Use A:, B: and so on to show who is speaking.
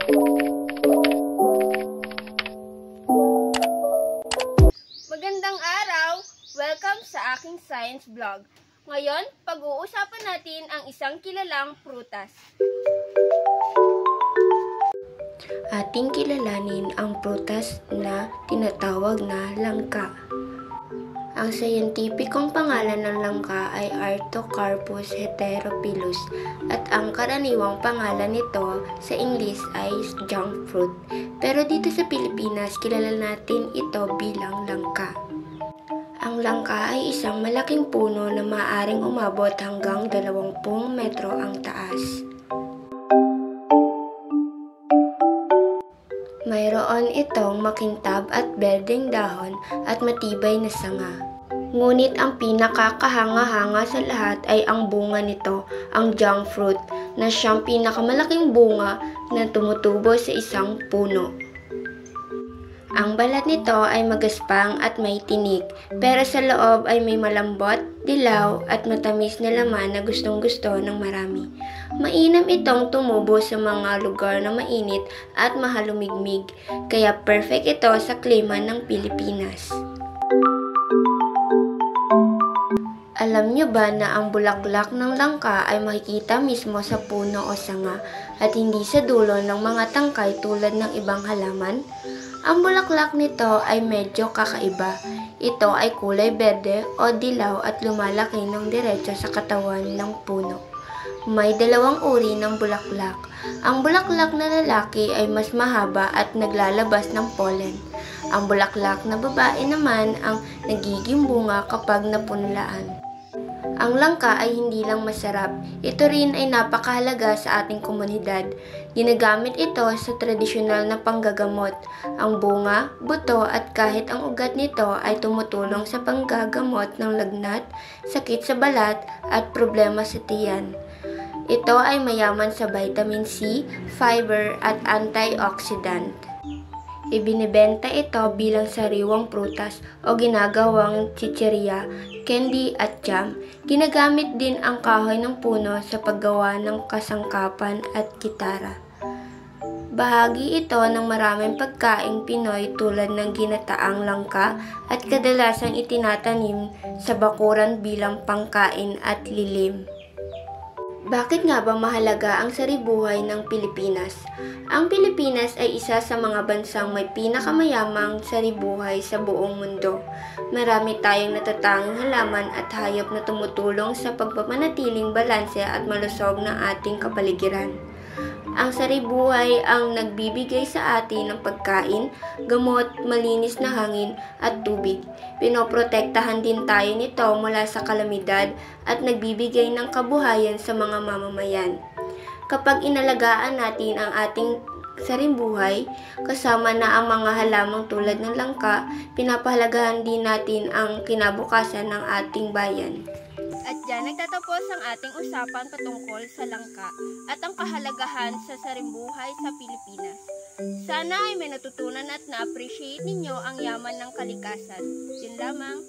A: Magandang araw! Welcome sa aking science vlog. Ngayon, pag-uusapan natin ang isang kilalang prutas. Ating kilalanin ang prutas na tinatawag na langka. Ang scientificong pangalan ng langka ay Artocarpus heterophyllus at ang karaniwang pangalan nito sa English ay junk fruit. Pero dito sa Pilipinas, kilala natin ito bilang langka. Ang langka ay isang malaking puno na maaaring umabot hanggang 20 metro ang taas. Mayroon itong makintab at berdeng dahon at matibay na sanga. Ngunit ang pinakakahanga-hanga sa lahat ay ang bunga nito, ang junk fruit, na siyang pinakamalaking bunga na tumutubo sa isang puno. Ang balat nito ay magaspang at may tinik, pero sa loob ay may malambot, dilaw at matamis na laman na gustong-gusto ng marami. Mainam itong tumubo sa mga lugar na mainit at mahalumigmig, kaya perfect ito sa klima ng Pilipinas. Alam nyo ba na ang bulaklak ng langka ay makikita mismo sa puno o sanga at hindi sa dulo ng mga tangkay tulad ng ibang halaman? Ang bulaklak nito ay medyo kakaiba. Ito ay kulay berde o dilaw at lumalaki ng diretso sa katawan ng puno. May dalawang uri ng bulaklak. Ang bulaklak na lalaki ay mas mahaba at naglalabas ng pollen. Ang bulaklak na babae naman ang nagiging bunga kapag napunlaan. Ang langka ay hindi lang masarap, ito rin ay napakahalaga sa ating komunidad. Ginagamit ito sa tradisyonal na panggagamot. Ang bunga, buto at kahit ang ugat nito ay tumutulong sa panggagamot ng lagnat, sakit sa balat at problema sa tiyan. Ito ay mayaman sa vitamin C, fiber at antioxidant. Ibinebenta ito bilang sariwang prutas o ginagawang chicheria, candy at jam. Ginagamit din ang kahoy ng puno sa paggawa ng kasangkapan at gitara. Bahagi ito ng maraming pagkaing Pinoy tulad ng ginataang langka at kadalasang itinatanim sa bakuran bilang pangkain at lilim. Bakit nga ba mahalaga ang saribuhay ng Pilipinas? Ang Pilipinas ay isa sa mga bansang may pinakamayamang saribuhay sa buong mundo. Marami tayong natatanging halaman at hayop na tumutulong sa pagpapanatiling balanse at malusog ng ating kapaligiran. Ang saribuhay ang nagbibigay sa atin ng pagkain, gamot, malinis na hangin at tubig. Pinoprotektahan din tayo nito mula sa kalamidad at nagbibigay ng kabuhayan sa mga mamamayan. Kapag inalagaan natin ang ating saribuhay, kasama na ang mga halamang tulad ng langka, pinapahalagahan din natin ang kinabukasan ng ating bayan. At dyan nagtatapos ang ating usapan patungkol sa langka at ang kahalagahan sa saribuhay sa Pilipinas. Sana ay may natutunan at na-appreciate ninyo ang yaman ng kalikasan. Yun lamang.